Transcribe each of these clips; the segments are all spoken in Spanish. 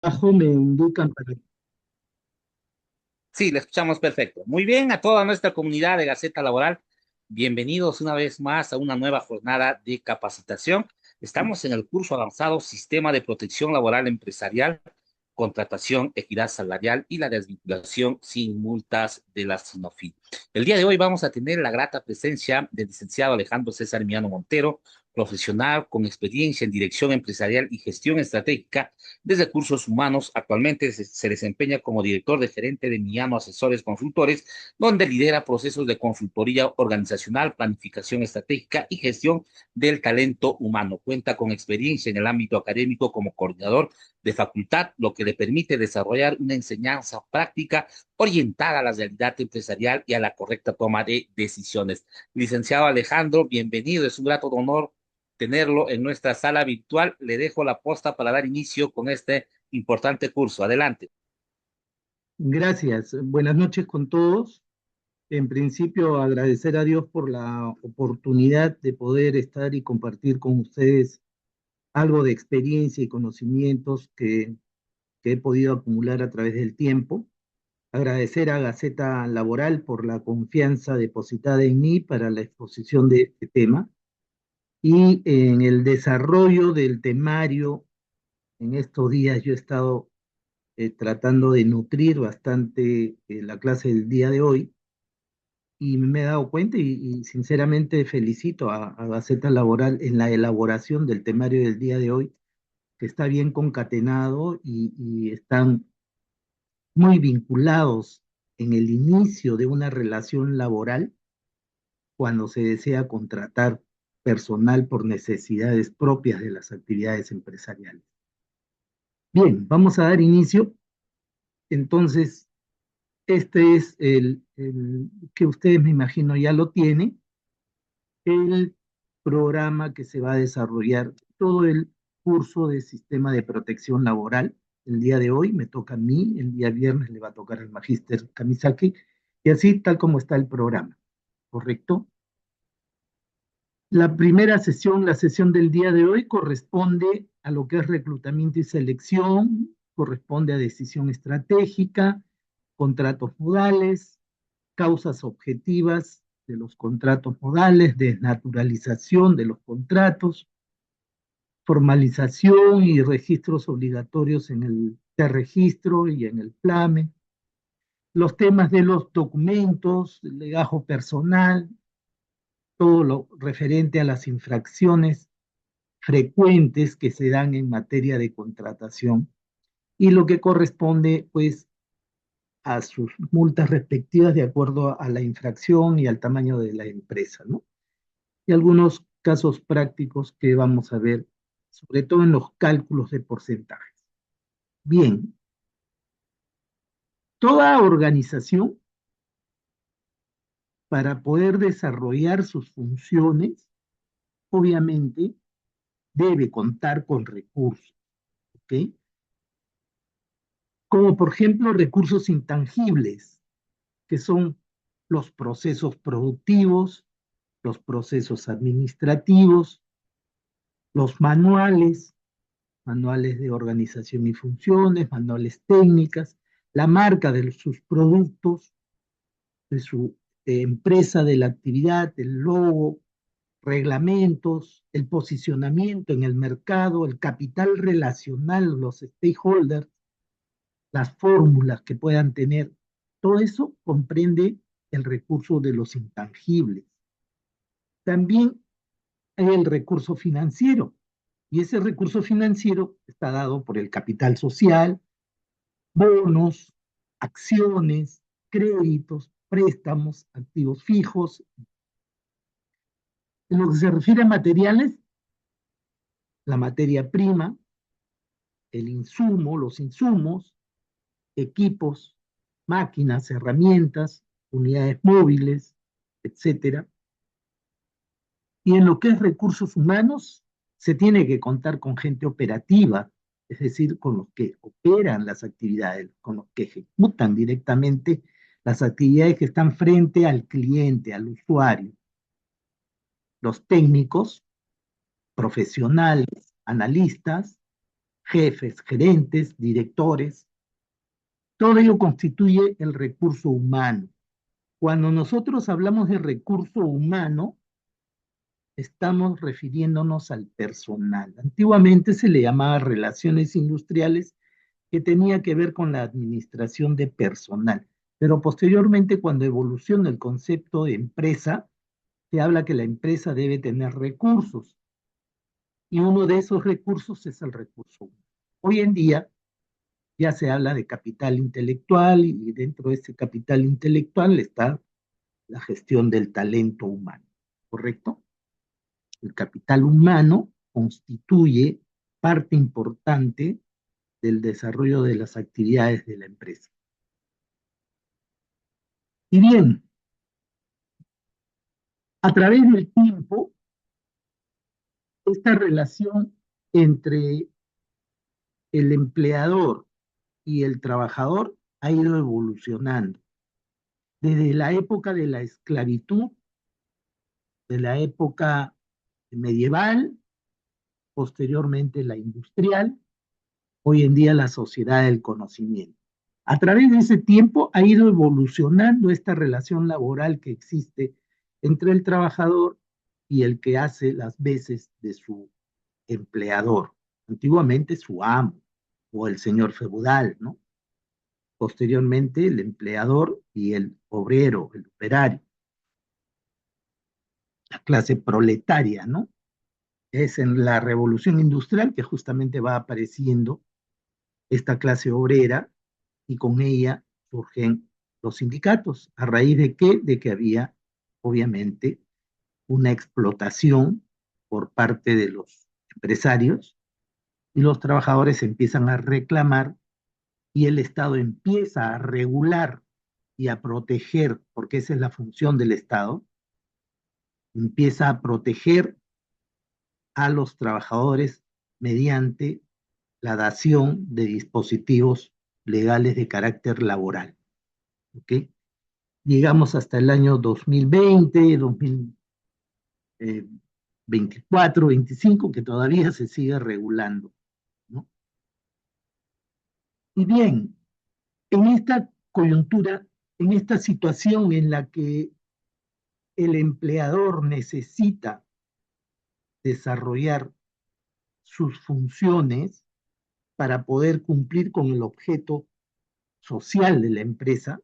Abajo me indican para... Sí, le escuchamos perfecto. Muy bien, a toda nuestra comunidad de Gaceta Laboral, bienvenidos una vez más a una nueva jornada de capacitación. Estamos en el curso avanzado Sistema de Protección Laboral Empresarial, Contratación, Equidad Salarial y la Desvinculación sin multas de la SINOFI. El día de hoy vamos a tener la grata presencia del licenciado Alejandro César Miano Montero, profesional con experiencia en dirección empresarial y gestión estratégica desde Recursos Humanos. Actualmente se desempeña como director de gerente de Miano Asesores Consultores, donde lidera procesos de consultoría organizacional, planificación estratégica y gestión del talento humano. Cuenta con experiencia en el ámbito académico como coordinador de facultad, lo que le permite desarrollar una enseñanza práctica orientada a la realidad empresarial y a la correcta toma de decisiones. Licenciado Alejandro, bienvenido. Es un grato honor tenerlo en nuestra sala virtual. Le dejo la posta para dar inicio con este importante curso. Adelante. Gracias. Buenas noches con todos. En principio, agradecer a Dios por la oportunidad de poder estar y compartir con ustedes algo de experiencia y conocimientos que he podido acumular a través del tiempo. Agradecer a Gaceta Laboral por la confianza depositada en mí para la exposición de este tema y en el desarrollo del temario. En estos días yo he estado tratando de nutrir bastante la clase del día de hoy y me he dado cuenta y sinceramente felicito a Gaceta Laboral en la elaboración del temario del día de hoy, que está bien concatenado y están muy vinculados en el inicio de una relación laboral cuando se desea contratar personal por necesidades propias de las actividades empresariales. Bien, vamos a dar inicio. Entonces, este es el que ustedes me imagino ya lo tienen, el programa que se va a desarrollar todo el curso de sistema de protección laboral. El día de hoy me toca a mí, el día viernes le va a tocar al magíster Kamisaki, y así tal como está el programa, ¿correcto? La primera sesión, la sesión del día de hoy, corresponde a lo que es reclutamiento y selección, corresponde a decisión estratégica, contratos modales, causas objetivas de los contratos modales, desnaturalización de los contratos, formalización y registros obligatorios en el registro y en el PLAME, los temas de los documentos, el legajo personal, todo lo referente a las infracciones frecuentes que se dan en materia de contratación y lo que corresponde pues a sus multas respectivas de acuerdo a la infracción y al tamaño de la empresa, ¿no? Y algunos casos prácticos que vamos a ver, sobre todo en los cálculos de porcentajes. Bien, toda organización para poder desarrollar sus funciones, obviamente, debe contar con recursos, ¿ok? Como por ejemplo recursos intangibles, que son los procesos productivos, los procesos administrativos, los manuales, manuales de organización y funciones, manuales técnicas, la marca de sus productos, de su empresa, de la actividad, el logo, reglamentos, el posicionamiento en el mercado, el capital relacional, los stakeholders, las fórmulas que puedan tener. Todo eso comprende el recurso de los intangibles. También hay el recurso financiero, y ese recurso financiero está dado por el capital social, bonos, acciones, créditos, préstamos, activos fijos. En lo que se refiere a materiales, la materia prima, el insumo, los insumos, equipos, máquinas, herramientas, unidades móviles, etcétera. Y en lo que es recursos humanos, se tiene que contar con gente operativa, es decir, con los que operan las actividades, con los que ejecutan directamente las actividades que están frente al cliente, al usuario. Los técnicos, profesionales, analistas, jefes, gerentes, directores. Todo ello constituye el recurso humano. Cuando nosotros hablamos de recurso humano, estamos refiriéndonos al personal. Antiguamente se le llamaba relaciones industriales, que tenía que ver con la administración de personal. Pero posteriormente, cuando evoluciona el concepto de empresa, se habla que la empresa debe tener recursos, y uno de esos recursos es el recurso humano. Hoy en día ya se habla de capital intelectual, y dentro de ese capital intelectual está la gestión del talento humano, ¿correcto? El capital humano constituye parte importante del desarrollo de las actividades de la empresa. Y bien, a través del tiempo, esta relación entre el empleador y el trabajador ha ido evolucionando. Desde la época de la esclavitud, de la época medieval, posteriormente la industrial, hoy en día la sociedad del conocimiento. A través de ese tiempo ha ido evolucionando esta relación laboral que existe entre el trabajador y el que hace las veces de su empleador. Antiguamente su amo o el señor feudal, ¿no? Posteriormente el empleador y el obrero, el operario, la clase proletaria, ¿no? Es en la revolución industrial que justamente va apareciendo esta clase obrera, y con ella surgen los sindicatos. ¿A raíz de qué? De que había, obviamente, una explotación por parte de los empresarios, y los trabajadores empiezan a reclamar, y el Estado empieza a regular y a proteger, porque esa es la función del Estado, empieza a proteger a los trabajadores mediante la dación de dispositivos legales de carácter laboral. ¿Ok? Llegamos hasta el año 2020, 2024, 25, que todavía se sigue regulando, ¿no? Y bien, en esta coyuntura, en esta situación en la que el empleador necesita desarrollar sus funciones para poder cumplir con el objeto social de la empresa,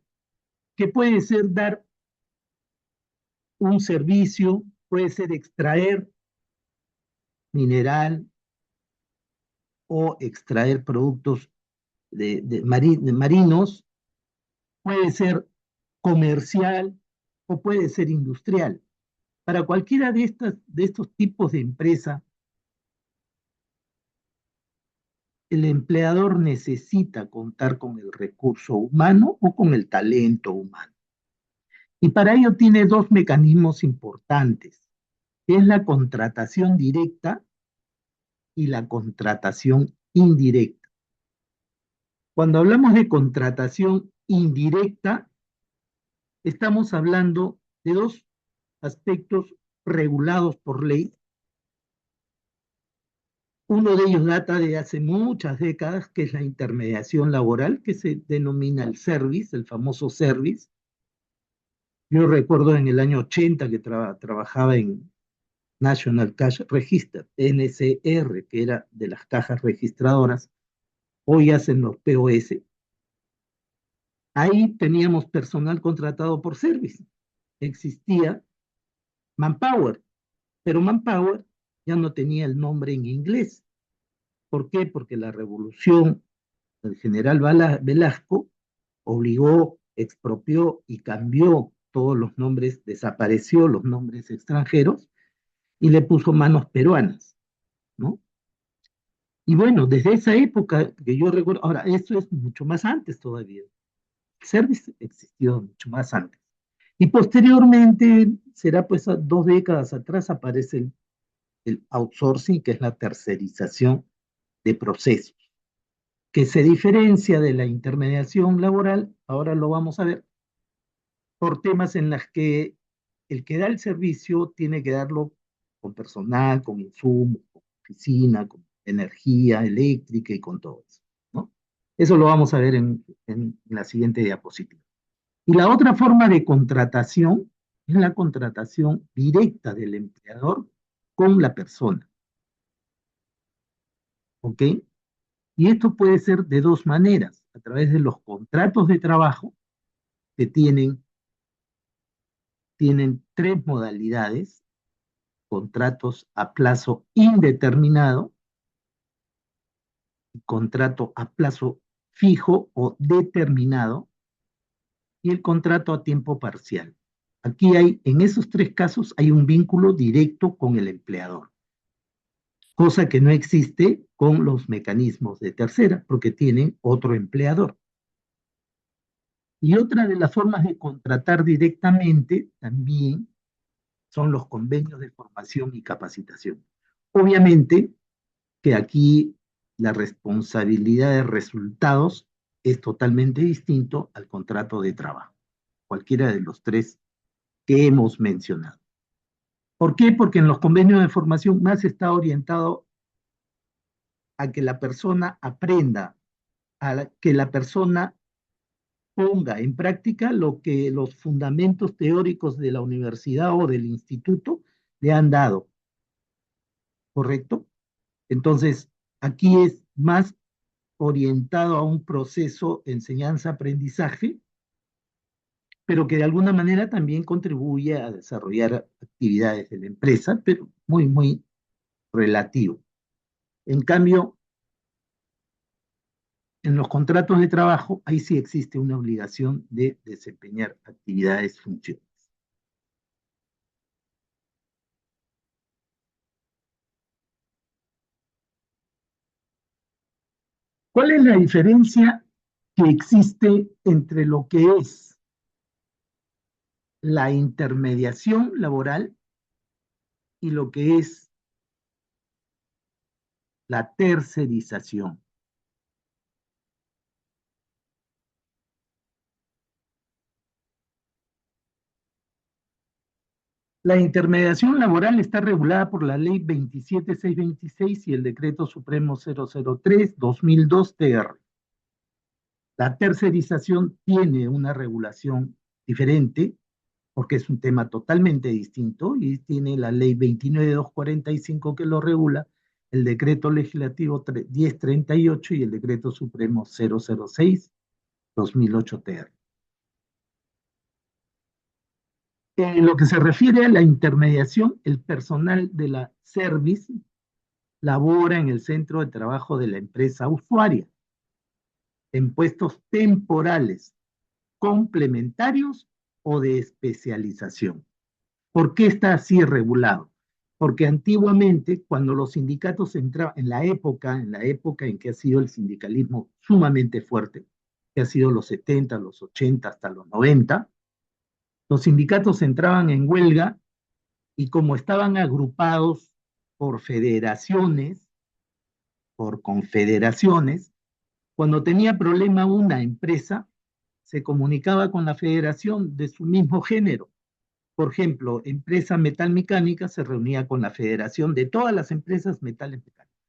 que puede ser dar un servicio, puede ser extraer mineral o extraer productos de marinos, puede ser comercial o puede ser industrial. Para cualquiera de estos tipos de empresa, el empleador necesita contar con el recurso humano o con el talento humano. Y para ello tiene dos mecanismos importantes, que es la contratación directa y la contratación indirecta. Cuando hablamos de contratación indirecta, estamos hablando de dos aspectos regulados por ley. Uno de ellos data de hace muchas décadas, que es la intermediación laboral, que se denomina el service, el famoso service. Yo recuerdo en el año 80 que trabajaba en National Cash Register, NCR, que era de las cajas registradoras, hoy hacen los POS. Ahí teníamos personal contratado por service. Existía Manpower, pero Manpower ya no tenía el nombre en inglés. ¿Por qué? Porque la revolución del general Velasco obligó, expropió y cambió todos los nombres, desapareció los nombres extranjeros y le puso manos peruanas, ¿no? Y bueno, desde esa época que yo recuerdo, ahora, esto es mucho más antes todavía. El service existió mucho más antes. Y posteriormente, será pues a 2 décadas atrás, aparece el outsourcing, que es la tercerización de procesos, que se diferencia de la intermediación laboral, ahora lo vamos a ver, por temas en los que el que da el servicio tiene que darlo con personal, con insumos, con oficina, con energía eléctrica y con todo eso, ¿no? Eso lo vamos a ver en la siguiente diapositiva. Y la otra forma de contratación es la contratación directa del empleador con la persona, ¿ok? Y esto puede ser de dos maneras, a través de los contratos de trabajo que tienen tres modalidades: contratos a plazo indeterminado, contrato a plazo fijo o determinado y el contrato a tiempo parcial. Aquí hay, en esos tres casos, hay un vínculo directo con el empleador, cosa que no existe con los mecanismos de tercera, porque tienen otro empleador. Y otra de las formas de contratar directamente también son los convenios de formación y capacitación. Obviamente que aquí la responsabilidad de resultados es totalmente distinto al contrato de trabajo, cualquiera de los tres que hemos mencionado. ¿Por qué? Porque en los convenios de formación más está orientado a que la persona aprenda, que la persona ponga en práctica lo que los fundamentos teóricos de la universidad o del instituto le han dado, ¿correcto? Entonces, aquí es más orientado a un proceso de enseñanza-aprendizaje, pero que de alguna manera también contribuye a desarrollar actividades de la empresa, pero muy, muy relativo. En cambio, en los contratos de trabajo, ahí sí existe una obligación de desempeñar actividades, funciones. ¿Cuál es la diferencia que existe entre lo que es la intermediación laboral y lo que es la tercerización? La intermediación laboral está regulada por la Ley 27626 y el Decreto Supremo 003-2002 TR. La tercerización tiene una regulación diferente porque es un tema totalmente distinto y tiene la Ley 29245 que lo regula, el Decreto Legislativo 1038 y el Decreto Supremo 006-2008 TR. En lo que se refiere a la intermediación, el personal de la service labora en el centro de trabajo de la empresa usuaria, en puestos temporales, complementarios o de especialización. ¿Por qué está así regulado? Porque antiguamente, cuando los sindicatos entraban, en la época en que ha sido el sindicalismo sumamente fuerte, que ha sido los 70, los 80 hasta los 90, los sindicatos entraban en huelga y como estaban agrupados por federaciones, por confederaciones, cuando tenía problema una empresa, se comunicaba con la federación de su mismo género. Por ejemplo, empresa metalmecánica se reunía con la federación de todas las empresas metales mecánicas.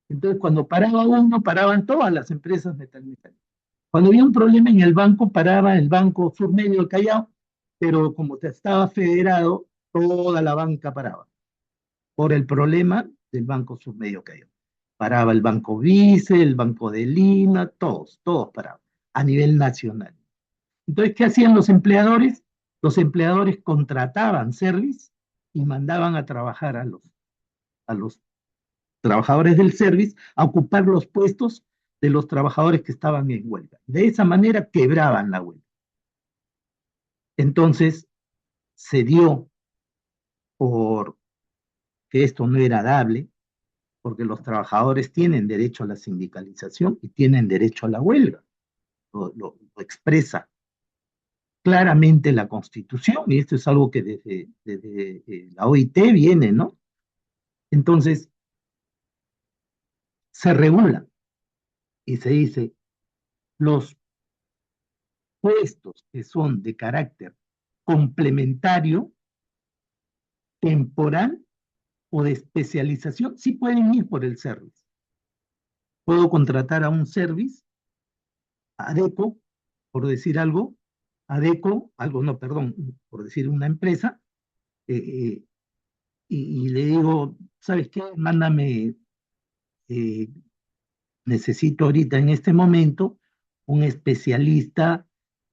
Entonces, cuando paraba uno, paraban todas las empresas metalmecánicas. Cuando había un problema en el banco, paraba el Banco Sur Medio del Callao, pero como estaba federado, toda la banca paraba por el problema del Banco Sur Medio Callao. Paraba el Banco Vice, el Banco de Lima, todos paraban a nivel nacional. Entonces, ¿qué hacían los empleadores? Los empleadores contrataban service y mandaban a trabajar a los trabajadores del service a ocupar los puestos de los trabajadores que estaban en huelga. De esa manera quebraban la huelga. Entonces, se dio por que esto no era dable, porque los trabajadores tienen derecho a la sindicalización y tienen derecho a la huelga. Lo expresa claramente la Constitución, y esto es algo que desde la OIT viene, ¿no? Entonces, se regula y se dice, los puestos que son de carácter complementario, temporal o de especialización, sí pueden ir por el service. Puedo contratar a un service, a Adecco, por decir algo, no, perdón, por decir una empresa, eh, eh, y le digo, ¿sabes qué? Mándame, eh, necesito ahorita en este momento un especialista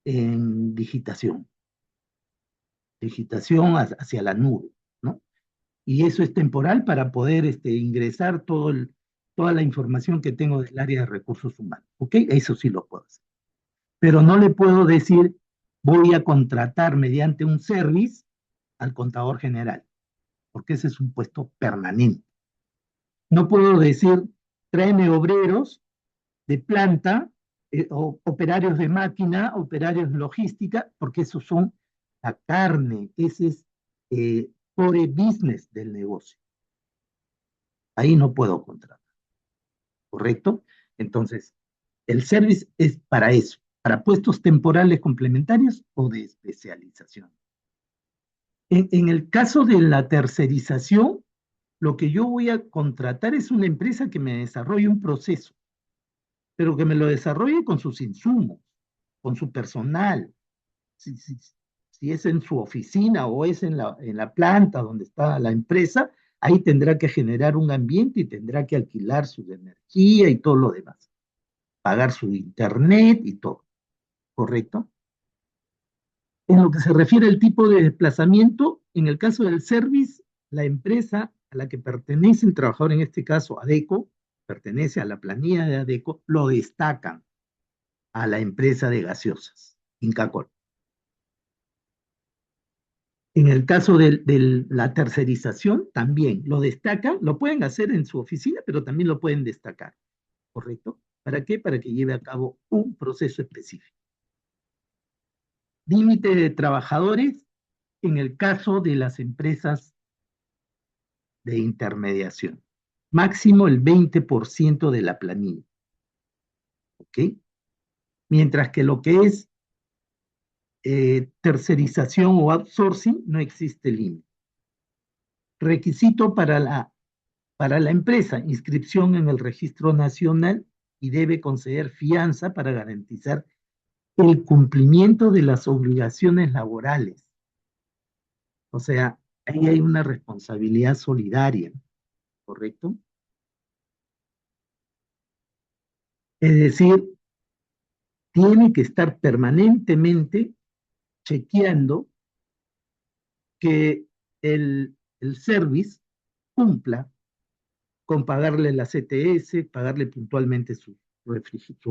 en digitación hacia la nube, ¿no? Y eso es temporal para poder ingresar toda la información que tengo del área de recursos humanos, ¿ok? Eso sí lo puedo hacer. Pero no le puedo decir, voy a contratar mediante un service al contador general, porque ese es un puesto permanente. No puedo decir, tráeme obreros de planta, o operarios de máquina, operarios de logística, porque esos son la carne, ese es core business del negocio. Ahí no puedo contratar, ¿correcto? Entonces, el service es para eso, para puestos temporales complementarios o de especialización. En el caso de la tercerización, lo que yo voy a contratar es una empresa que me desarrolle un proceso, pero que me lo desarrolle con sus insumos, con su personal. Si es en su oficina o es en la planta donde está la empresa, ahí tendrá que generar un ambiente y tendrá que alquilar su energía y todo lo demás, pagar su internet y todo, ¿correcto? En lo que se refiere al tipo de desplazamiento, en el caso del service, la empresa a la que pertenece el trabajador, en este caso Adecco, pertenece a la planilla de Adecco, lo destacan a la empresa de gaseosas, Incacol. En el caso de la tercerización, también lo destacan, lo pueden hacer en su oficina, pero también lo pueden destacar, ¿correcto? ¿Para qué? Para que lleve a cabo un proceso específico. Límite de trabajadores en el caso de las empresas de intermediación. Máximo el 20% de la planilla, ¿ok? Mientras que lo que es tercerización o outsourcing no existe límite. Requisito para la empresa, inscripción en el registro nacional y debe conceder fianza para garantizar el cumplimiento de las obligaciones laborales. O sea, ahí hay una responsabilidad solidaria, ¿correcto? Es decir, tiene que estar permanentemente chequeando que el service cumpla con pagarle la CTS, pagarle puntualmente sus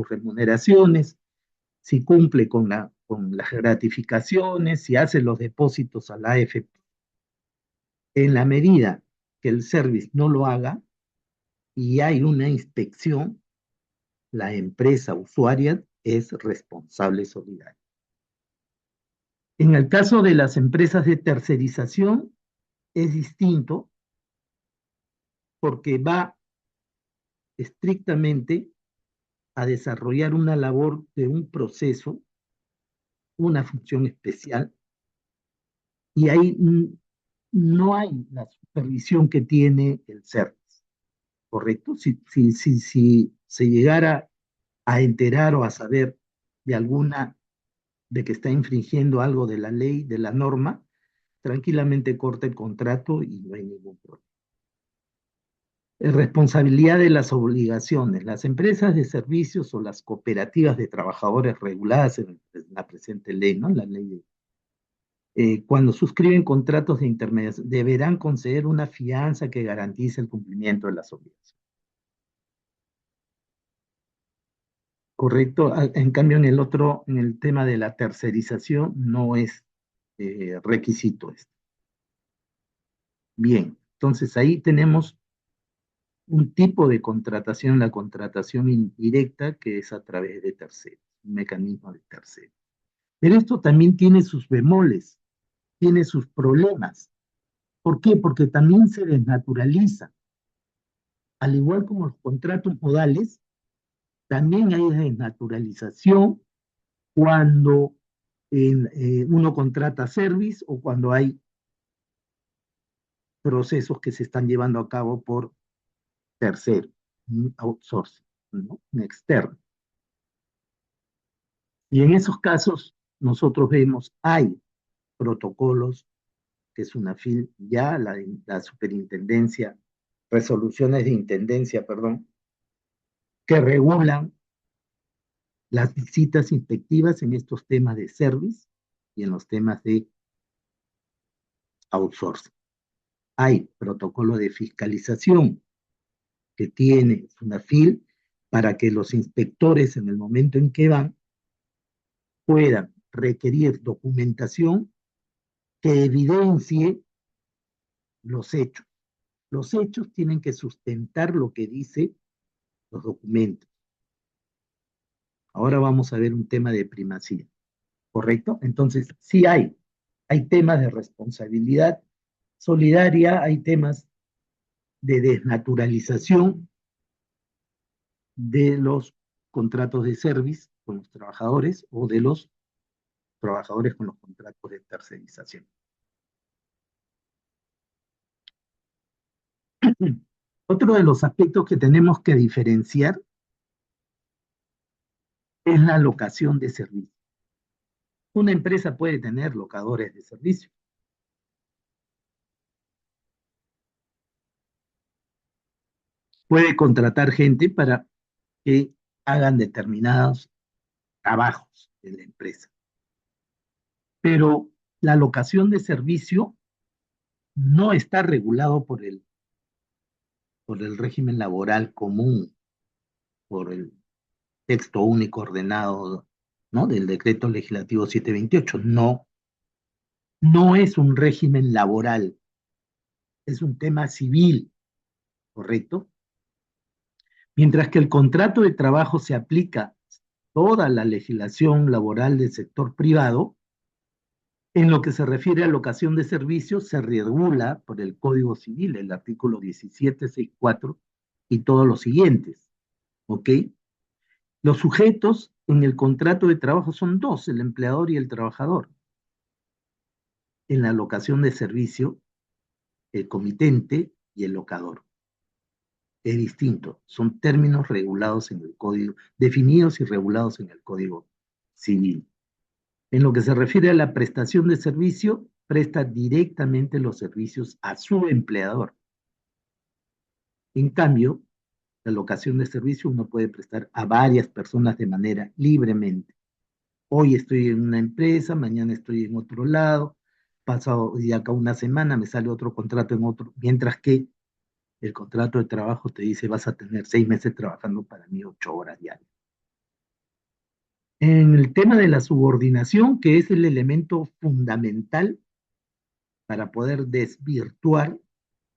remuneraciones, si cumple con las gratificaciones, si hace los depósitos a la AFP. En la medida que el service no lo haga y hay una inspección, la empresa usuaria es responsable solidaria. En el caso de las empresas de tercerización es distinto porque va estrictamente a desarrollar una labor de un proceso, una función especial, y ahí no hay la supervisión que tiene el service, ¿correcto? Si se llegara a enterar o a saber de que está infringiendo algo de la ley, de la norma, tranquilamente corta el contrato y no hay ningún problema. Responsabilidad de las obligaciones. Las empresas de servicios o las cooperativas de trabajadores reguladas en la presente ley, ¿no? La ley de cuando suscriben contratos de intermediación, deberán conceder una fianza que garantice el cumplimiento de las obligaciones. Correcto. En cambio, en el tema de la tercerización, no es requisito esto. Bien, entonces ahí tenemos un tipo de contratación, la contratación indirecta, que es a través de terceros, un mecanismo de terceros. Pero esto también tiene sus bemoles, tiene sus problemas. ¿Por qué? Porque también se desnaturaliza. Al igual como los contratos modales, también hay desnaturalización cuando uno contrata service o cuando hay procesos que se están llevando a cabo por tercero, un outsourcing, ¿no? Un externo. Y en esos casos, nosotros vemos, hay protocolos que es una FIL, ya la superintendencia, resoluciones de intendencia, perdón, que regulan las visitas inspectivas en estos temas de service y en los temas de outsourcing. Hay protocolo de fiscalización que tiene una FIL para que los inspectores en el momento en que van puedan requerir documentación que evidencie los hechos. Los hechos tienen que sustentar lo que dice los documentos. Ahora vamos a ver un tema de primacía, ¿correcto? Entonces, sí hay temas de responsabilidad solidaria, hay temas de desnaturalización de los contratos de service con los trabajadores o de los trabajadores con los contratos de tercerización. Otro de los aspectos que tenemos que diferenciar es la locación de servicio. Una empresa puede tener locadores de servicio. Puede contratar gente para que hagan determinados trabajos en la empresa. Pero la locación de servicio no está regulado por el régimen laboral común, por el texto único ordenado, ¿no? Del decreto legislativo 728. No, no es un régimen laboral, es un tema civil, ¿correcto? Mientras que el contrato de trabajo se aplica toda la legislación laboral del sector privado, en lo que se refiere a locación de servicios, se regula por el Código Civil, el artículo 1764 y todos los siguientes, ¿ok? Los sujetos en el contrato de trabajo son dos, el empleador y el trabajador. En la locación de servicio, el comitente y el locador. Es distinto, son términos regulados en el Código, definidos y regulados en el Código Civil. En lo que se refiere a la prestación de servicio, presta directamente los servicios a su empleador. En cambio, la locación de servicio uno puede prestar a varias personas de manera libremente. Hoy estoy en una empresa, mañana estoy en otro lado, pasado de acá una semana me sale otro contrato en otro, mientras que el contrato de trabajo te dice vas a tener 6 meses trabajando para mí 8 horas diarias. En el tema de la subordinación, que es el elemento fundamental para poder desvirtuar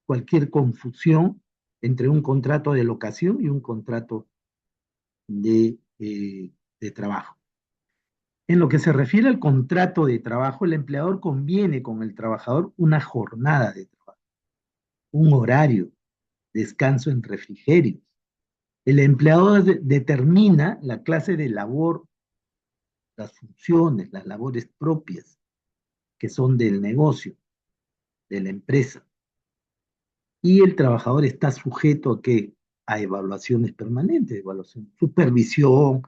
cualquier confusión entre un contrato de locación y un contrato de trabajo. En lo que se refiere al contrato de trabajo, el empleador conviene con el trabajador una jornada de trabajo, un horario, descanso en refrigerio. El empleador determina la clase de labor, las funciones, las labores propias que son del negocio, de la empresa. Y el trabajador está sujeto a que a evaluaciones permanentes, evaluación, supervisión,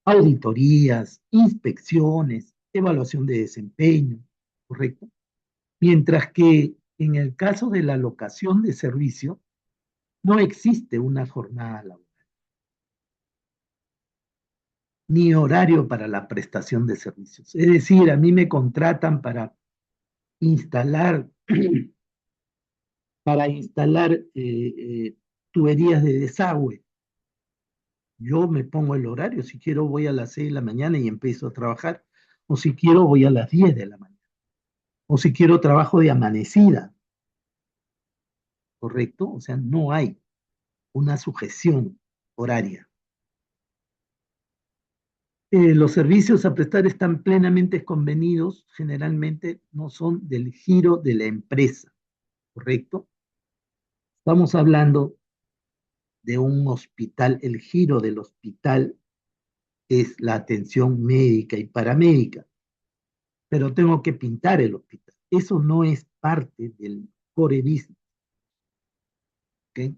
auditorías, inspecciones, evaluación de desempeño, ¿correcto? Mientras que en el caso de la locación de servicio, no existe una jornada laboral, ni horario para la prestación de servicios. Es decir, a mí me contratan instalar, para instalar tuberías de desagüe. Yo me pongo el horario, si quiero voy a las 6 de la mañana y empiezo a trabajar, o si quiero voy a las 10 de la mañana, o si quiero trabajo de amanecida, ¿correcto? O sea, no hay una sujeción horaria. Los servicios a prestar están plenamente convenidos, generalmente no son del giro de la empresa, ¿correcto? Estamos hablando de un hospital, el giro del hospital es la atención médica y paramédica, pero tengo que pintar el hospital. Eso no es parte del core business. ¿ok?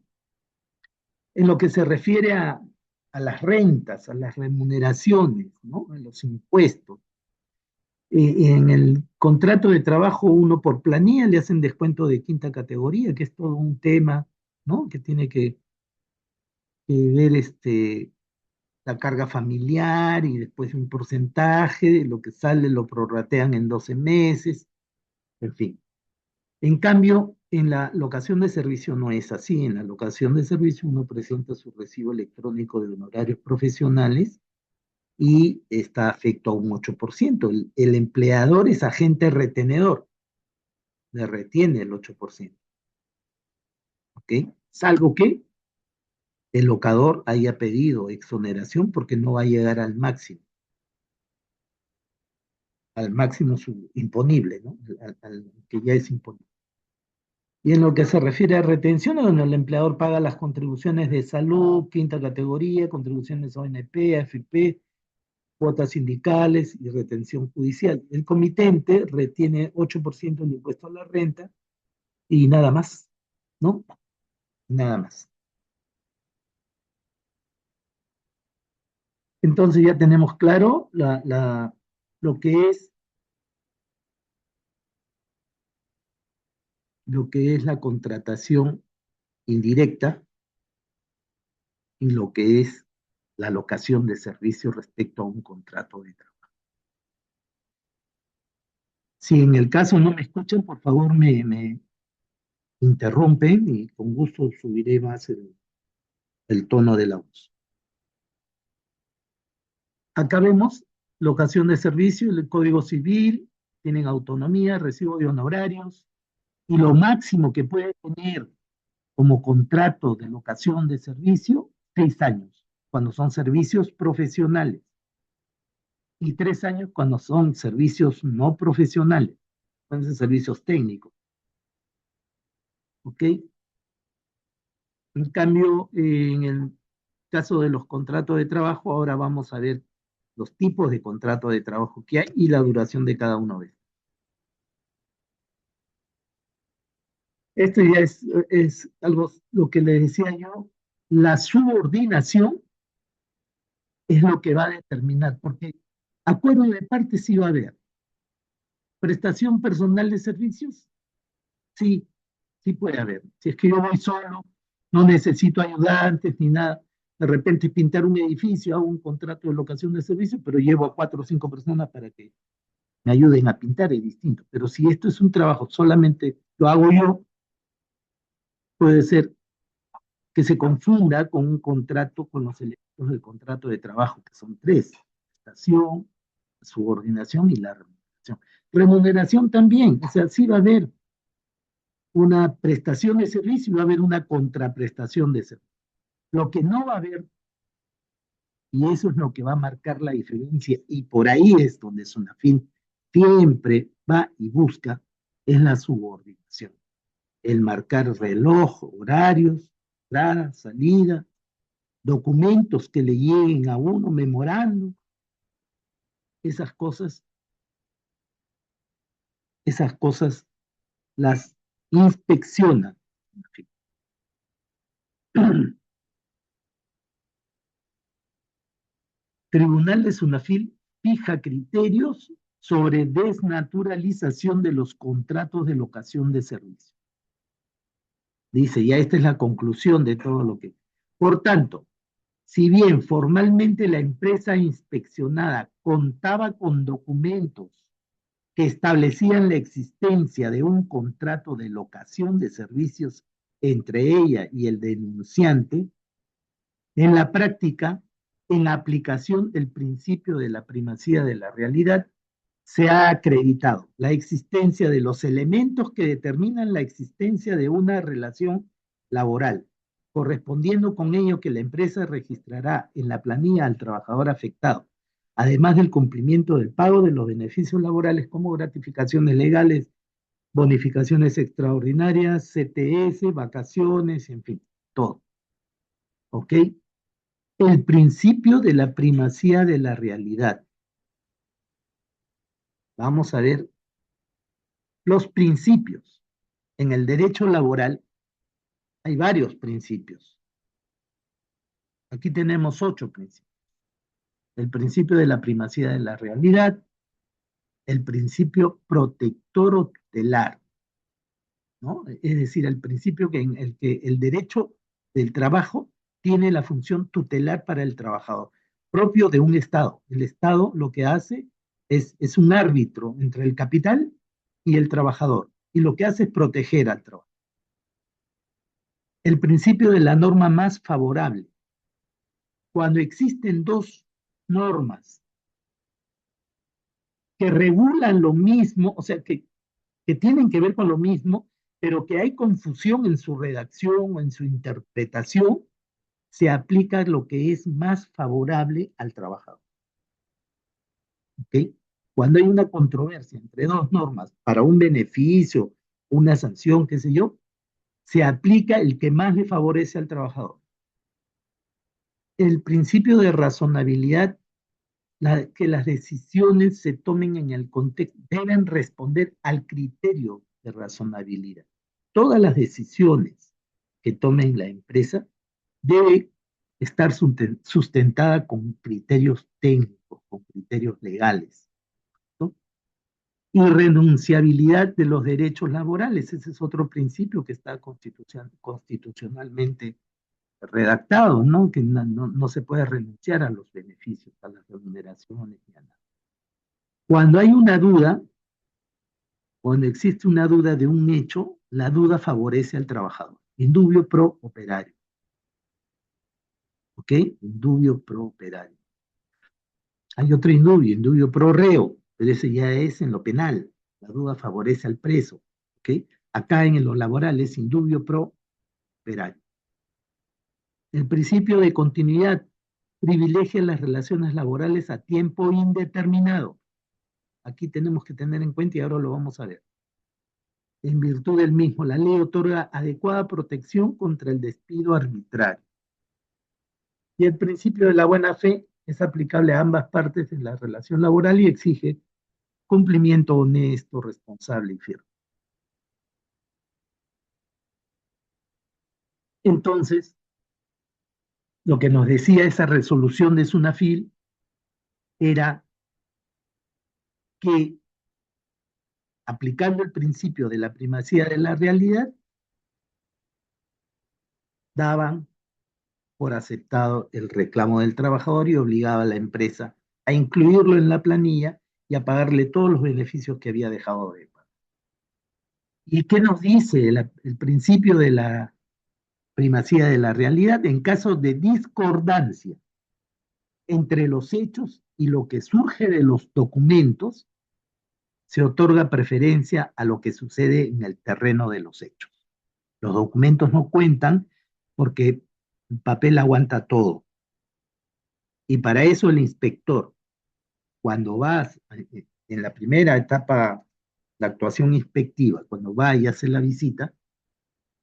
En lo que se refiere a las rentas, a las remuneraciones, ¿no? A los impuestos. En el contrato de trabajo, uno por planilla le hacen descuento de quinta categoría, que es todo un tema, ¿no? Que tiene que ver la carga familiar y después un porcentaje de lo que sale, lo prorratean en 12 meses, en fin. En cambio, en la locación de servicio no es así. En la locación de servicio uno presenta su recibo electrónico de honorarios profesionales y está afecto a un 8%. El empleador es agente retenedor, le retiene el 8%, ¿ok? Salvo que el locador haya pedido exoneración porque no va a llegar al máximo imponible, ¿no? Al que ya es imponible. Y en lo que se refiere a retención, donde el empleador paga las contribuciones de salud, quinta categoría, contribuciones a ONP, AFP, cuotas sindicales y retención judicial. El comitente retiene 8% del impuesto a la renta y nada más, ¿no? Nada más. Entonces ya tenemos claro lo que es, lo que es la contratación indirecta y lo que es la locación de servicios respecto a un contrato de trabajo. Si en el caso no me escuchan, por favor me interrumpen y con gusto subiré más el tono de la voz. Acá vemos locación de servicio, el Código Civil, tienen autonomía, recibo de honorarios, y lo máximo que puede tener como contrato de locación de servicio, 6 años, cuando son servicios profesionales, y 3 años cuando son servicios no profesionales, pueden ser servicios técnicos, ¿ok? En cambio, en el caso de los contratos de trabajo, ahora vamos a ver los tipos de contratos de trabajo que hay y la duración de cada uno de ellos. Esto ya es algo, lo que les decía yo, la subordinación es lo que va a determinar, porque acuerdo de partes sí va a haber. Prestación personal de servicios, sí, sí puede haber. Si es que yo voy solo, no necesito ayudantes ni nada. De repente pintar un edificio, hago un contrato de locación de servicios, pero llevo a 4 o 5 personas para que me ayuden a pintar, es distinto. Pero si esto es un trabajo, solamente lo hago yo, puede ser que se confunda con un contrato, con los elementos del contrato de trabajo, que son tres: prestación, subordinación y la remuneración. Remuneración también, o sea, sí va a haber una prestación de servicio y va a haber una contraprestación de servicio. Lo que no va a haber, y eso es lo que va a marcar la diferencia, y por ahí es donde Sunafin siempre va y busca, es la subordinación. El marcar reloj, horarios, entrada, salida, documentos que le lleguen a uno, memorando, esas cosas las inspecciona. Tribunal de Sunafil fija criterios sobre desnaturalización de los contratos de locación de servicio. Dice, ya esta es la conclusión de todo lo que... Por tanto, si bien formalmente la empresa inspeccionada contaba con documentos que establecían la existencia de un contrato de locación de servicios entre ella y el denunciante, en la práctica, en aplicación del principio de la primacía de la realidad, se ha acreditado la existencia de los elementos que determinan la existencia de una relación laboral, correspondiendo con ello que la empresa registrará en la planilla al trabajador afectado, además del cumplimiento del pago de los beneficios laborales como gratificaciones legales, bonificaciones extraordinarias, CTS, vacaciones, en fin, todo. ¿Ok? El principio de la primacía de la realidad. Vamos a ver los principios. En el derecho laboral Hay varios principios. Aquí tenemos 8 principios. El principio de la primacía de la realidad, el principio protector o tutelar, ¿no? Es decir, el principio en el que el derecho del trabajo tiene la función tutelar para el trabajador, propio de un Estado. El Estado lo que hace es un árbitro entre el capital y el trabajador, y lo que hace es proteger al trabajador. El principio de la norma más favorable. Cuando existen dos normas que regulan lo mismo, o sea, que tienen que ver con lo mismo, pero que hay confusión en su redacción o en su interpretación, se aplica lo que es más favorable al trabajador. ¿Okay? Cuando hay una controversia entre dos normas para un beneficio, una sanción, qué sé yo, se aplica el que más le favorece al trabajador. El principio de razonabilidad, que las decisiones se tomen en el contexto, deben responder al criterio de razonabilidad. Todas las decisiones que tome la empresa debe estar sustentada con criterios técnicos, con criterios legales, ¿no? Irrenunciabilidad de los derechos laborales, ese es otro principio que está constitucionalmente redactado, ¿no? Que no se puede renunciar a los beneficios, a las remuneraciones ni a nada. Cuando hay una duda, cuando existe una duda de un hecho, la duda favorece al trabajador. Indubio pro operario. ¿Ok? Indubio pro operario. Hay otro indubio, indubio pro reo, pero ese ya es en lo penal. La duda favorece al preso. ¿Ok? Acá en lo laboral es indubio pro operario. El principio de continuidad privilegia las relaciones laborales a tiempo indeterminado. Aquí tenemos que tener en cuenta y ahora lo vamos a ver. En virtud del mismo, la ley otorga adecuada protección contra el despido arbitrario. Y el principio de la buena fe es aplicable a ambas partes de la relación laboral y exige cumplimiento honesto, responsable y firme. Entonces, lo que nos decía esa resolución de Sunafil era que aplicando el principio de la primacía de la realidad, daban por aceptado el reclamo del trabajador y obligaba a la empresa a incluirlo en la planilla y a pagarle todos los beneficios que había dejado de pagar. ¿Y qué nos dice el principio de la primacía de la realidad? En caso de discordancia entre los hechos y lo que surge de los documentos, se otorga preferencia a lo que sucede en el terreno de los hechos. Los documentos no cuentan porque el papel aguanta todo. Y para eso el inspector, cuando vas en la primera etapa, la actuación inspectiva, cuando va y hace la visita,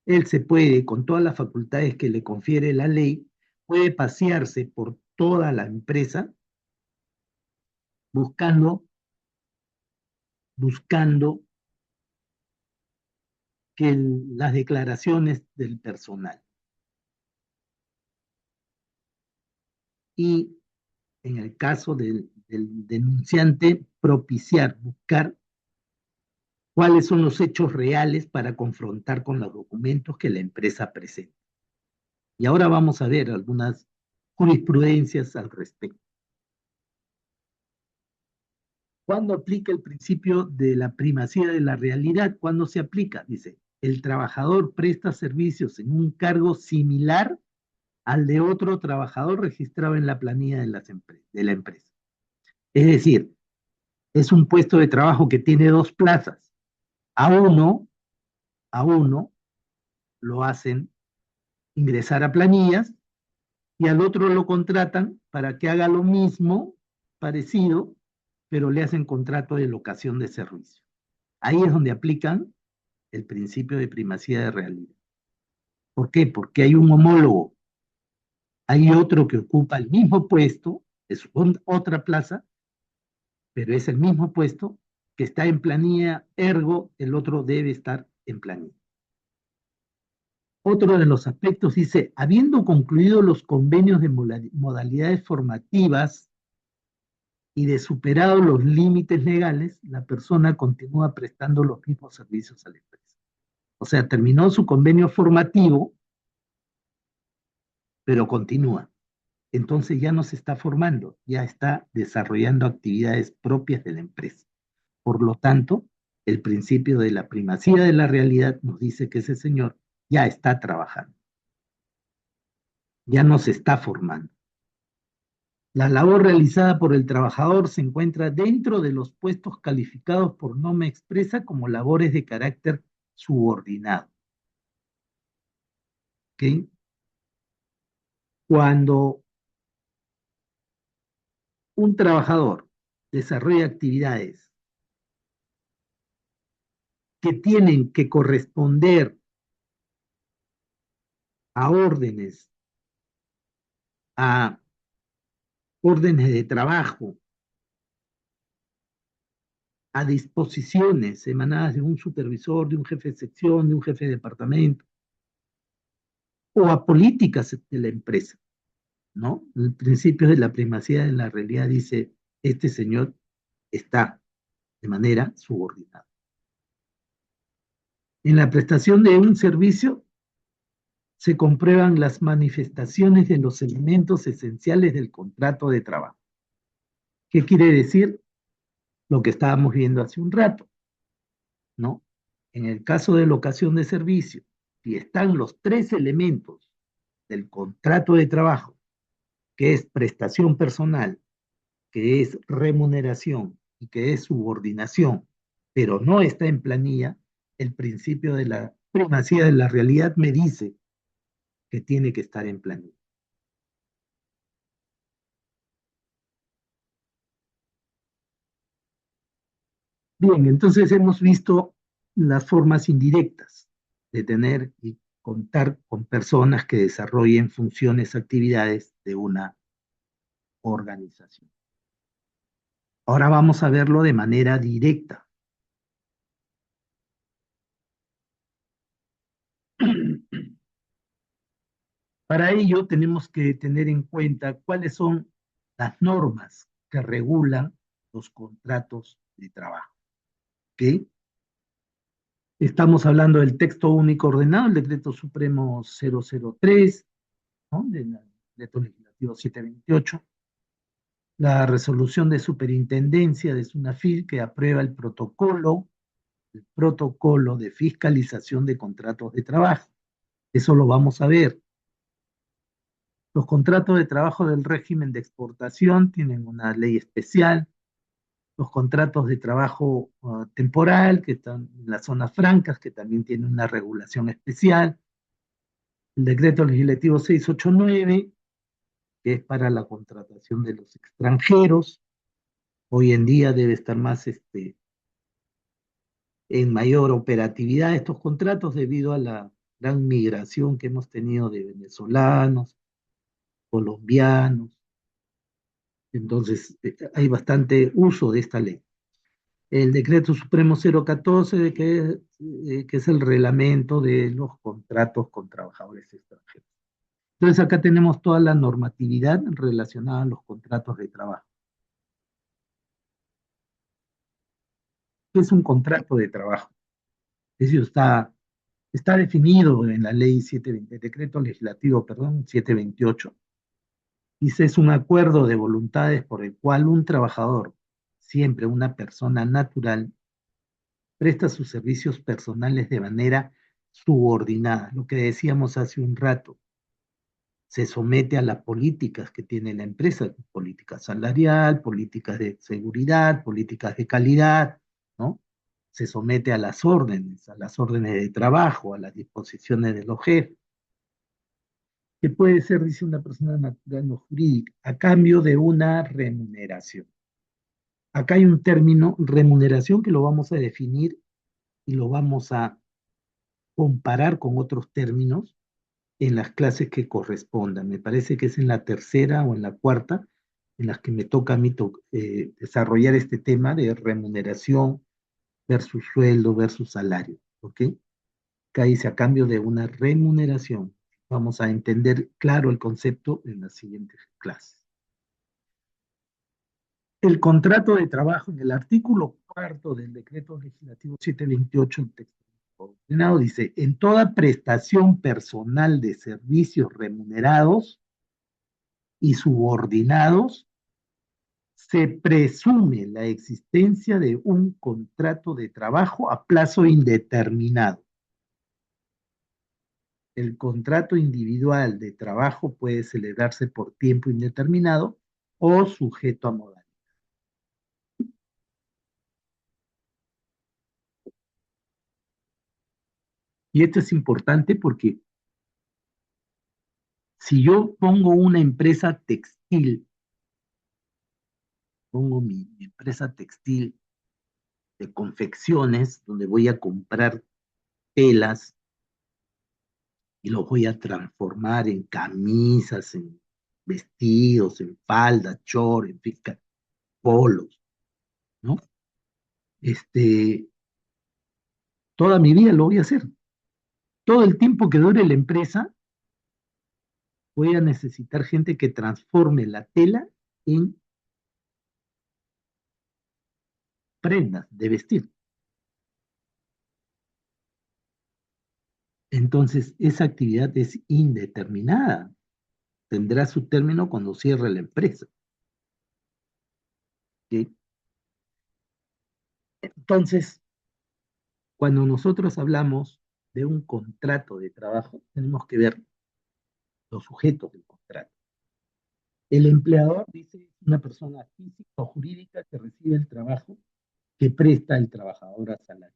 él se puede, con todas las facultades que le confiere la ley, puede pasearse por toda la empresa buscando que las declaraciones del personal. Y en el caso del denunciante, buscar cuáles son los hechos reales para confrontar con los documentos que la empresa presenta. Y ahora vamos a ver algunas jurisprudencias al respecto. ¿Cuándo aplica el principio de la primacía de la realidad? ¿Cuándo se aplica? Dice, el trabajador presta servicios en un cargo similar al de otro trabajador registrado en la planilla de la empresa. Es decir, es un puesto de trabajo que tiene dos plazas. A uno lo hacen ingresar a planillas y al otro lo contratan para que haga lo mismo, parecido, pero le hacen contrato de locación de servicio. Ahí es donde aplican el principio de primacía de realidad. ¿Por qué? Porque hay un homólogo, hay otro que ocupa el mismo puesto, es otra plaza, pero es el mismo puesto que está en planilla, ergo el otro debe estar en planilla. Otro de los aspectos dice, habiendo concluido los convenios de modalidades formativas y de superado los límites legales, la persona continúa prestando los mismos servicios a la empresa. O sea, terminó su convenio formativo, pero continúa. Entonces ya no se está formando, ya está desarrollando actividades propias de la empresa. Por lo tanto, el principio de la primacía de la realidad nos dice que ese señor ya está trabajando, ya no se está formando. La labor realizada por el trabajador se encuentra dentro de los puestos calificados por norma expresa como labores de carácter subordinado. ¿Okay? Cuando un trabajador desarrolla actividades que tienen que corresponder a a órdenes de trabajo, a disposiciones emanadas de un supervisor, de un jefe de sección, de un jefe de departamento, o a políticas de la empresa, ¿no? El principio de la primacía de la realidad dice, este señor está de manera subordinada. En la prestación de un servicio se comprueban las manifestaciones de los elementos esenciales del contrato de trabajo. ¿Qué quiere decir? Lo que estábamos viendo hace un rato, ¿no? En el caso de locación de servicio, si están los tres elementos del contrato de trabajo, que es prestación personal, que es remuneración y que es subordinación, pero no está en planilla, el principio de la primacía de la realidad me dice que tiene que estar en planilla. Bien, entonces hemos visto las formas indirectas de tener y contar con personas que desarrollen funciones, actividades de una organización. Ahora vamos a verlo de manera directa. Para ello tenemos que tener en cuenta cuáles son las normas que regulan los contratos de trabajo. ¿Ok? Estamos hablando del texto único ordenado, el decreto supremo 003, ¿no? Del decreto legislativo 728, la resolución de superintendencia de SUNAFIL que aprueba el protocolo de fiscalización de contratos de trabajo. Eso lo vamos a ver. Los contratos de trabajo del régimen de exportación tienen una ley especial. Los contratos de trabajo temporal, que están en las zonas francas, que también tienen una regulación especial. El decreto legislativo 689, que es para la contratación de los extranjeros. Hoy en día debe estar más en mayor operatividad estos contratos debido a la gran migración que hemos tenido de venezolanos, colombianos. Entonces, hay bastante uso de esta ley. El decreto supremo 014, que es el reglamento de los contratos con trabajadores extranjeros. Entonces, acá tenemos toda la normatividad relacionada a los contratos de trabajo. ¿Qué es un contrato de trabajo? Eso está definido en la ley 720, el decreto legislativo, perdón, 728. Dice, es un acuerdo de voluntades por el cual un trabajador, siempre una persona natural, presta sus servicios personales de manera subordinada. Lo que decíamos hace un rato, se somete a las políticas que tiene la empresa, política salarial, políticas de seguridad, políticas de calidad, ¿no? Se somete a las órdenes de trabajo, a las disposiciones de los jefes, que puede ser, dice una persona natural o jurídica, a cambio de una remuneración. Acá hay un término, remuneración, que lo vamos a definir y lo vamos a comparar con otros términos en las clases que correspondan. Me parece que es en la tercera o en la cuarta en las que me toca a mí desarrollar este tema de remuneración versus sueldo versus salario. ¿Ok? Acá dice a cambio de una remuneración. Vamos a entender claro el concepto en la siguiente clase. El contrato de trabajo en el artículo cuarto del decreto legislativo 728, el texto ordenado, dice, en toda prestación personal de servicios remunerados y subordinados, se presume la existencia de un contrato de trabajo a plazo indeterminado. El contrato individual de trabajo puede celebrarse por tiempo indeterminado o sujeto a modalidad. Y esto es importante porque si yo pongo una empresa textil, pongo mi empresa textil de confecciones, donde voy a comprar telas y los voy a transformar en camisas, en vestidos, en faldas, shorts, en fin, polos, ¿no? Este, toda mi vida lo voy a hacer. Todo el tiempo que dure la empresa, voy a necesitar gente que transforme la tela en prendas de vestir. Entonces, esa actividad es indeterminada. Tendrá su término cuando cierre la empresa. ¿Sí? Entonces, cuando nosotros hablamos de un contrato de trabajo, tenemos que ver los sujetos del contrato. El empleador, dice, es una persona física o jurídica que recibe el trabajo que presta el trabajador asalariado.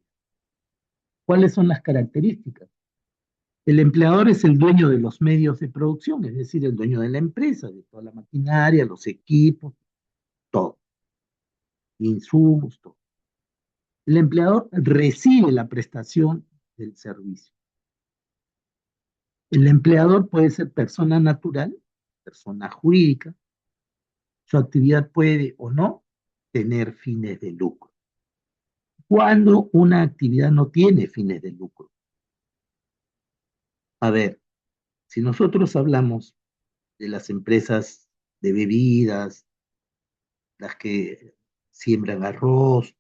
¿Cuáles son las características? El empleador es el dueño de los medios de producción, es decir, el dueño de la empresa, de toda la maquinaria, los equipos, todo, insumos, todo. El empleador recibe la prestación del servicio. El empleador puede ser persona natural, persona jurídica. Su actividad puede o no tener fines de lucro. Cuando una actividad no tiene fines de lucro. A ver, si nosotros hablamos de las empresas de bebidas, las que siembran arroz,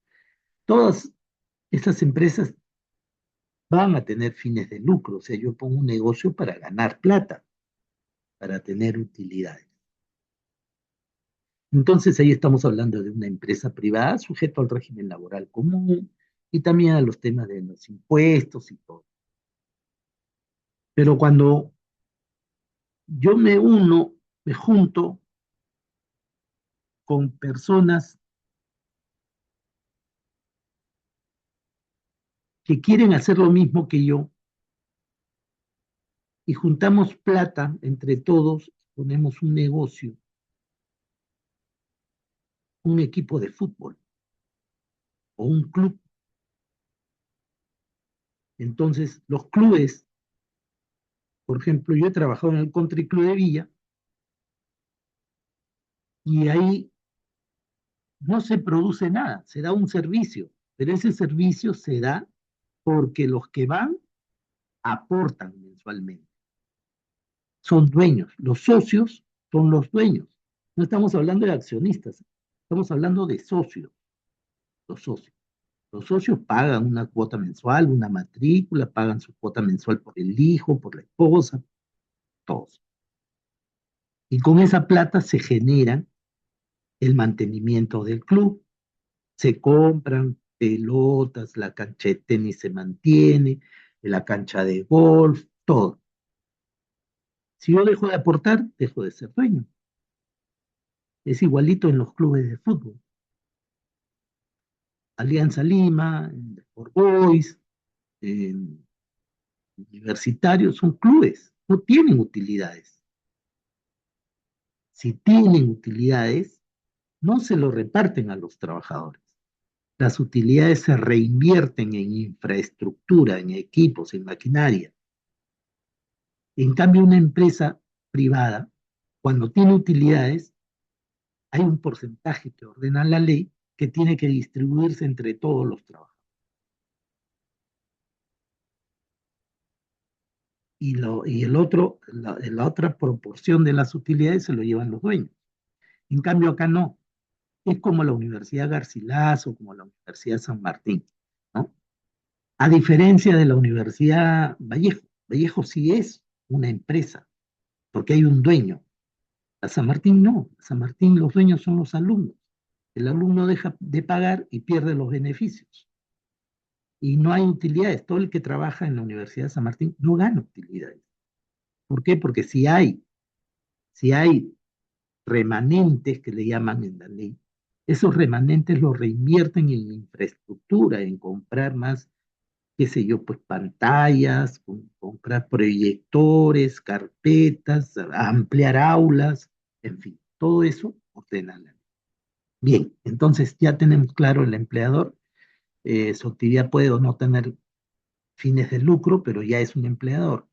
todas estas empresas van a tener fines de lucro. O sea, yo pongo un negocio para ganar plata, para tener utilidades. Entonces ahí estamos hablando de una empresa privada sujeto al régimen laboral común y también a los temas de los impuestos y todo. Pero cuando yo me uno, me junto con personas que quieren hacer lo mismo que yo y juntamos plata entre todos, ponemos un negocio, un equipo de fútbol o un club. Entonces, los clubes, por ejemplo, yo he trabajado en el Country Club de Villa y ahí no se produce nada, se da un servicio, pero ese servicio se da porque los que van aportan mensualmente. Son dueños, los socios son los dueños. No estamos hablando de accionistas, estamos hablando de socios, los socios. Los socios pagan una cuota mensual, una matrícula, pagan su cuota mensual por el hijo, por la esposa, todos. Y con esa plata se genera el mantenimiento del club, se compran pelotas, la cancha de tenis se mantiene, la cancha de golf, todo. Si yo dejo de aportar, dejo de ser dueño. Es igualito en los clubes de fútbol. Alianza Lima, Sport Boys, universitarios, son clubes, no tienen utilidades. Si tienen utilidades, no se lo reparten a los trabajadores. Las utilidades se reinvierten en infraestructura, en equipos, en maquinaria. En cambio, una empresa privada, cuando tiene utilidades, hay un porcentaje que ordena la ley que tiene que distribuirse entre todos los trabajadores. y el otro, la otra proporción de las utilidades se lo llevan los dueños. En cambio, acá no. Es como la Universidad Garcilaso, como la Universidad San Martín, ¿no? A diferencia de la Universidad Vallejo. Vallejo sí es una empresa, porque hay un dueño. A San Martín no. A San Martín los dueños son los alumnos. El alumno deja de pagar y pierde los beneficios. Y no hay utilidades. Todo el que trabaja en la Universidad de San Martín no gana utilidades. ¿Por qué? Porque si hay remanentes que le llaman en la ley, esos remanentes los reinvierten en infraestructura, en comprar más, qué sé yo, pues pantallas, comprar proyectores, carpetas, ampliar aulas, en fin, todo eso ordena la ley. Bien, entonces ya tenemos claro el empleador, su actividad puede o no tener fines de lucro, pero ya es un empleador.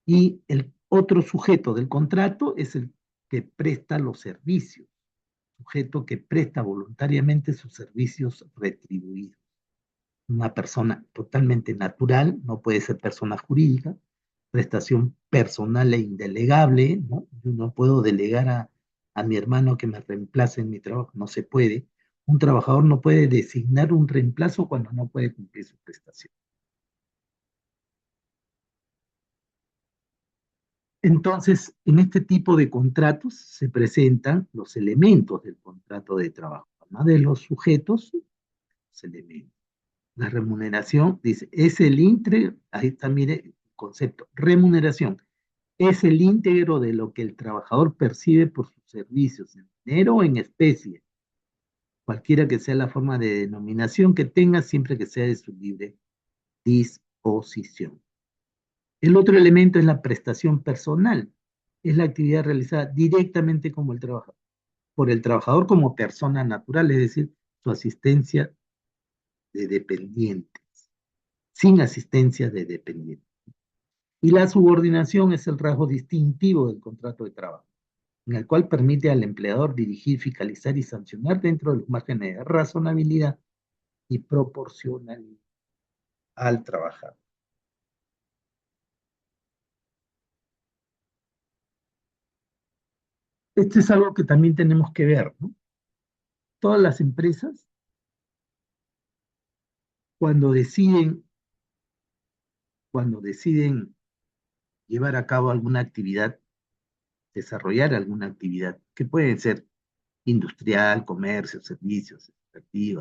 Y el otro sujeto del contrato es el que presta los servicios, sujeto que presta voluntariamente sus servicios retribuidos. Una persona totalmente natural, no puede ser persona jurídica, prestación personal e indelegable, ¿no? Yo no puedo delegar a mi hermano que me reemplace en mi trabajo, no se puede. Un trabajador no puede designar un reemplazo cuando no puede cumplir su prestación. Entonces, en este tipo de contratos se presentan los elementos del contrato de trabajo, además de los sujetos, los elementos. La remuneración, dice, es el íntegro, ahí está, mire, el concepto, remuneración, es el íntegro de lo que el trabajador percibe por sus servicios, en dinero o en especie, cualquiera que sea la forma de denominación que tenga, siempre que sea de su libre disposición. El otro elemento es la prestación personal, es la actividad realizada directamente como el trabajador, por el trabajador como persona natural, es decir, su asistencia de dependientes, sin asistencia de dependientes. Y la subordinación es el rasgo distintivo del contrato de trabajo, en el cual permite al empleador dirigir, fiscalizar y sancionar dentro de los márgenes de razonabilidad y proporcionalidad al trabajador. Esto es algo que también tenemos que ver, ¿no? Todas las empresas, cuando deciden, cuando deciden llevar a cabo alguna actividad, desarrollar alguna actividad, que pueden ser industrial, comercio, servicios, extractivas,